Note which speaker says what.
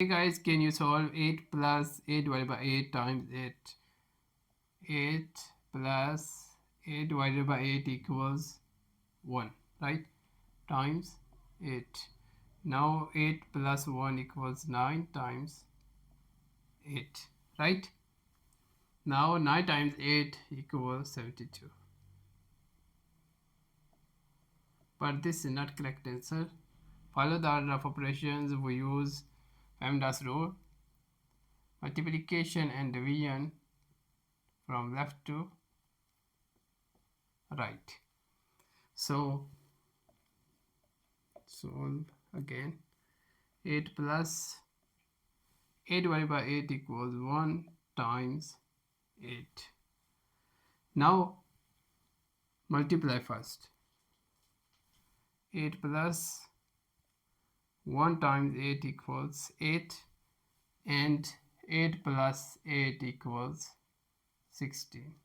Speaker 1: Hey guys, can you solve 8 plus 8 divided by 8 times 8? 8 plus 8 divided by 8 equals 1, right? Times 8. Now 8 plus 1 equals 9 times 8, right? Now 9 times 8 equals 72. But this is not correct answer. Follow the order of operations. We use PEMDAS rule. Multiplication and division from left to right. So solve again. 8 plus 8 divided by 8 equals 1 times 8. Now multiply first. 8 plus 1 times 8 equals 8, and 8 plus 8 equals 16.